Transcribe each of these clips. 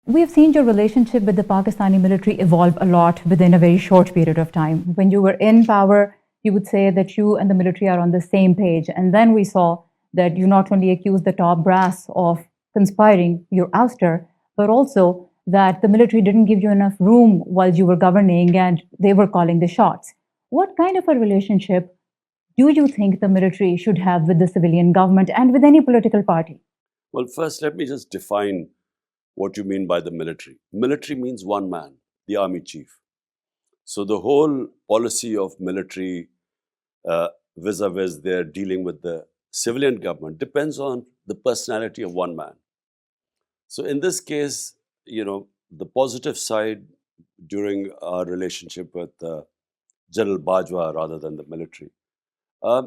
We have seen your relationship with the Pakistani military evolve a lot within a very short period of time. When you were in power, you would say that you and the military are on the same page. And then we saw that you not only accused the top brass of conspiring your ouster, but also that the military didn't give you enough room while you were governing and they were calling the shots. What kind of a relationship do you think the military should have with the civilian government and with any political party? Well, first, let me just define what you mean by the military. Military means one man, the army chief. So the whole policy of military vis-a-vis their dealing with the civilian government depends on the personality of one man. So in this case, the positive side during our relationship with General Bajwa rather than the military, uh,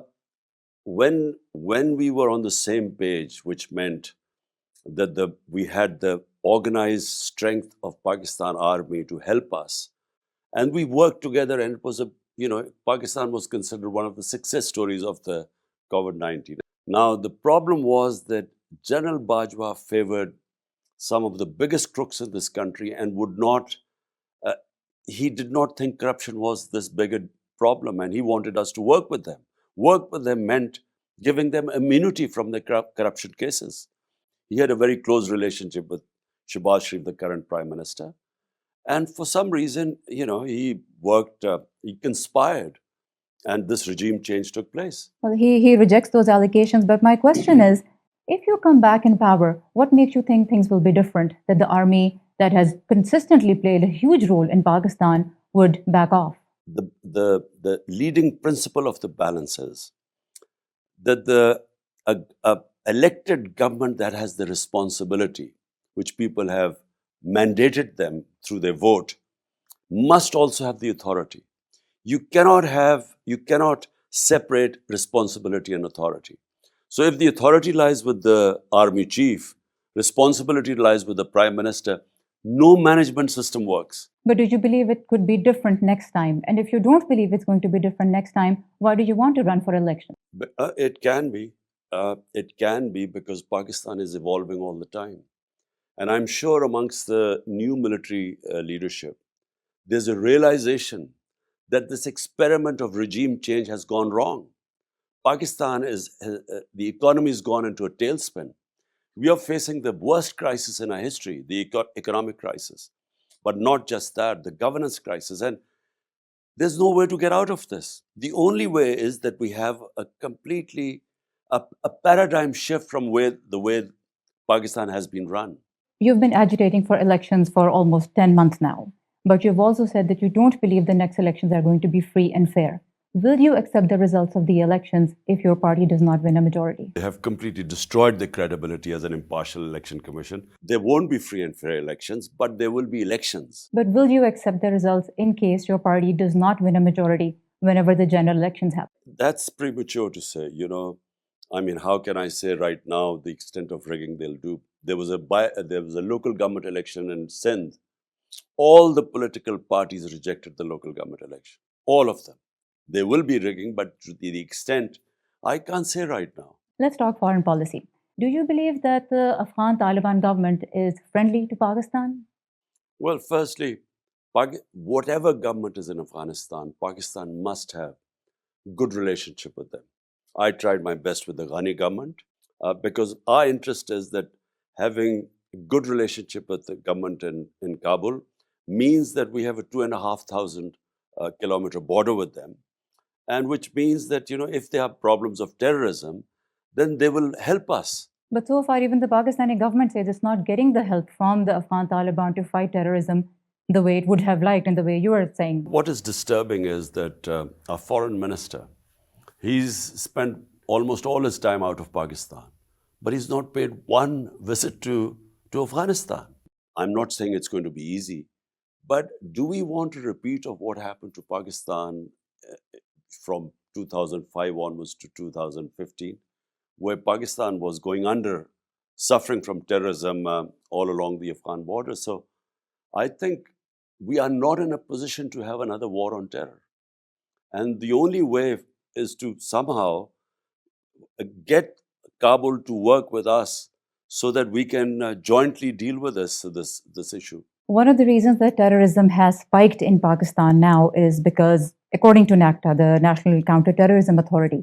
when we were on the same page, which meant that we had the organized strength of Pakistan army to help us, and we worked together, and it was Pakistan was considered one of the success stories of the COVID-19. Now the problem was that General Bajwa favored some of the biggest crooks in this country and would not. Uh, he did not think corruption was this big a problem, and he wanted us to work with them. Work with them meant giving them immunity from the corruption cases. He had a very close relationship with Shehbaz Sharif, the current prime minister. And for some reason, he worked, he conspired, and this regime change took place. Well, he rejects those allegations. But my question is, if you come back in power, what makes you think things will be different? That the army that has consistently played a huge role in Pakistan would back off? The leading principle of the balance is that a elected government that has the responsibility, which people have mandated them through their vote, must also have the authority. You cannot separate responsibility and authority. So if the authority lies with the army chief, responsibility lies with the prime minister, no management system works. But do you believe it could be different next time? And if you don't believe it's going to be different next time, why do you want to run for election? It can be. It can be because Pakistan is evolving all the time. And I'm sure amongst the new military leadership, there's a realization that this experiment of regime change has gone wrong. Pakistan the economy has gone into a tailspin. We are facing the worst crisis in our history, the economic crisis. But not just that, the governance crisis. And there's no way to get out of this. The only way is that we have a paradigm shift from the way Pakistan has been run. You've been agitating for elections for almost 10 months now, but you've also said that you don't believe the next elections are going to be free and fair. Will you accept the results of the elections if your party does not win a majority? They have completely destroyed the credibility as an impartial election commission. There won't be free and fair elections, but there will be elections. But will you accept the results in case your party does not win a majority whenever the general elections happen? That's premature to say, how can I say right now the extent of rigging they'll do? There was a local government election in Sindh. All the political parties rejected the local government election. All of them. There will be rigging, but to the extent, I can't say right now. Let's talk foreign policy. Do you believe that the Afghan Taliban government is friendly to Pakistan? Well, firstly, whatever government is in Afghanistan, Pakistan must have good relationship with them. I tried my best with the Ghani government because our interest is that having a good relationship with the government in Kabul means that we have a 2,500 kilometer border with them. And which means that, if they have problems of terrorism, then they will help us. But so far, even the Pakistani government says it's not getting the help from the Afghan Taliban to fight terrorism the way it would have liked and the way you were saying. What is disturbing is that our foreign minister, he's spent almost all his time out of Pakistan, but he's not paid one visit to Afghanistan. I'm not saying it's going to be easy, but do we want a repeat of what happened to Pakistan from 2005 onwards to 2015, where Pakistan was going under, suffering from terrorism all along the Afghan border? So I think we are not in a position to have another war on terror. And the only way is to somehow get Kabul to work with us so that we can jointly deal with this issue. One of the reasons that terrorism has spiked in Pakistan now is because, according to NACTA, the National Counterterrorism Authority,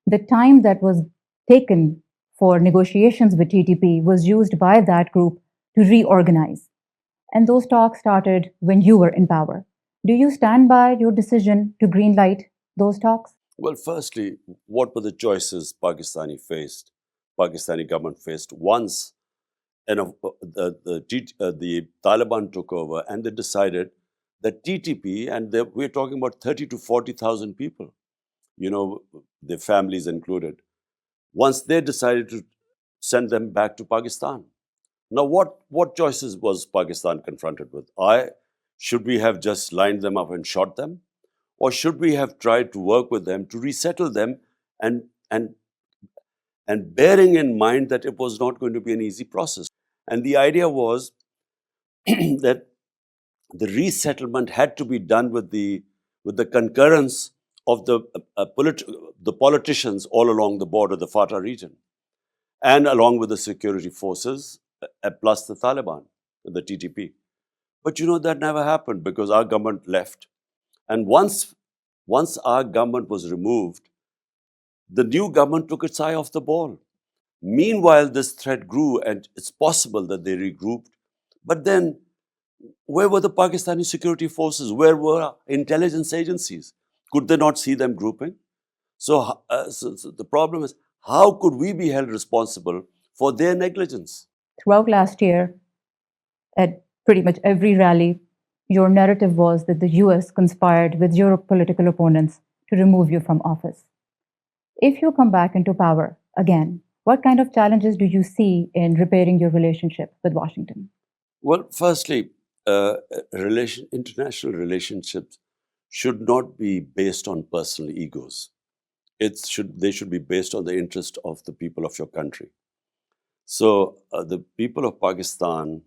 the time that was taken for negotiations with TTP was used by that group to reorganize. And those talks started when you were in power. Do you stand by your decision to greenlight those talks? Well, firstly, what were the choices Pakistani government faced once the Taliban took over, and they decided that TTP, and we're talking about 30 to 40,000 people, their families included, once they decided to send them back to Pakistan. Now, what choices was Pakistan confronted with? Should we have just lined them up and shot them? Or should we have tried to work with them to resettle them, and bearing in mind that it was not going to be an easy process? And the idea was that the resettlement had to be done with the concurrence of the politicians all along the border, the FATA region, and along with the security forces, plus the Taliban, the TTP. But that never happened because our government left. And once our government was removed, the new government took its eye off the ball. Meanwhile, this threat grew, and it's possible that they regrouped. But then, where were the Pakistani security forces? Where were our intelligence agencies? Could they not see them grouping? So the problem is, how could we be held responsible for their negligence? Throughout last year, at pretty much every rally, your narrative was that the US conspired with your political opponents to remove you from office. If you come back into power again, what kind of challenges do you see in repairing your relationship with Washington? Well, firstly, international relationships should not be based on personal egos. They should be based on the interest of the people of your country. So the people of Pakistan,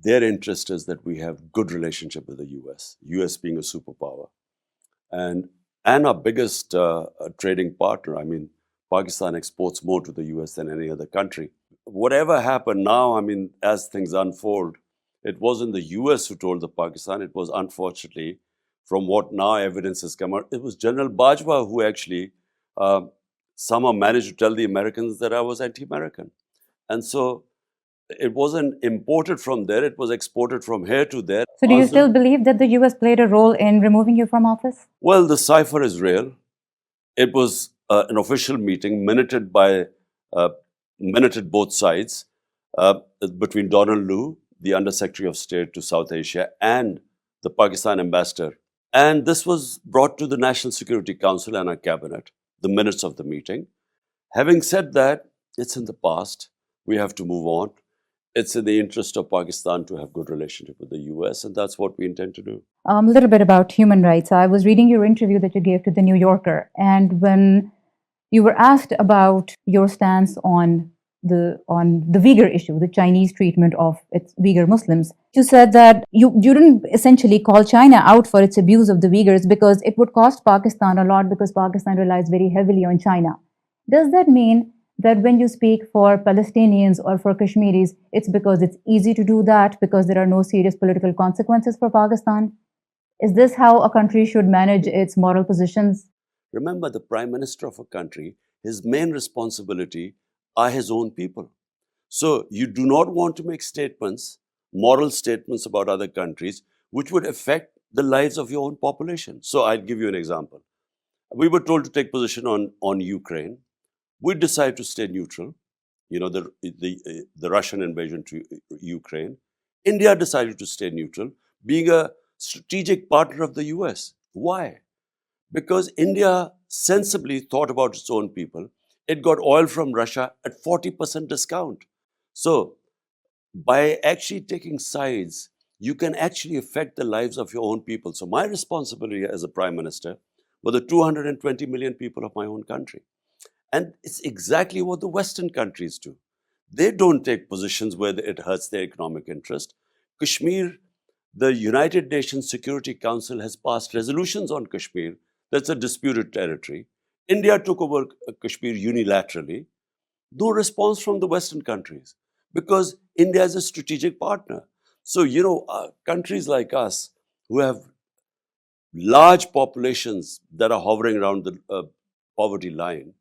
their interest is that we have good relationship with the US being a superpower, and our biggest trading partner. I mean, Pakistan exports more to the US than any other country. Whatever happened now, I mean, as things unfold, it wasn't the US who told the Pakistan. It was, unfortunately, from what now evidence has come out, it was General Bajwa who actually somehow managed to tell the Americans that I was anti-American. And so it wasn't imported from there, it was exported from here to there. So do you still believe that the US played a role in removing you from office? Well, the cipher is real. It was an official meeting, minuted both sides, between Donald Lu, the Undersecretary of State to South Asia, and the Pakistan ambassador. And this was brought to the National Security Council and our cabinet, the minutes of the meeting. Having said that, it's in the past. We have to move on. It's in the interest of Pakistan to have good relationship with the US, and that's what we intend to do. A little bit about human rights. I was reading your interview that you gave to the New Yorker, and when you were asked about your stance on the Uyghur issue, the Chinese treatment of its Uyghur Muslims, you said that you didn't essentially call China out for its abuse of the Uyghurs because it would cost Pakistan a lot because Pakistan relies very heavily on China. Does that mean that when you speak for Palestinians or for Kashmiris, it's because it's easy to do that because there are no serious political consequences for Pakistan? Is this how a country should manage its moral positions? Remember, the Prime Minister of a country, his main responsibility are his own people. So you do not want to make statements, moral statements about other countries, which would affect the lives of your own population. So I'll give you an example. We were told to take position on Ukraine. We decided to stay neutral. The Russian invasion to Ukraine. India decided to stay neutral, being a strategic partner of the US. Why? Because India sensibly thought about its own people. It got oil from Russia at 40% discount. So by actually taking sides, you can actually affect the lives of your own people. So my responsibility as a Prime Minister were the 220 million people of my own country. And it's exactly what the Western countries do. They don't take positions where it hurts their economic interest. Kashmir, the United Nations Security Council has passed resolutions on Kashmir. That's a disputed territory. India took over Kashmir unilaterally. No response from the Western countries. because India is a strategic partner. So, you know, countries like us who have large populations that are hovering around the poverty line,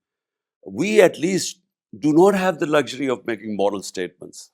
we at least do not have the luxury of making moral statements.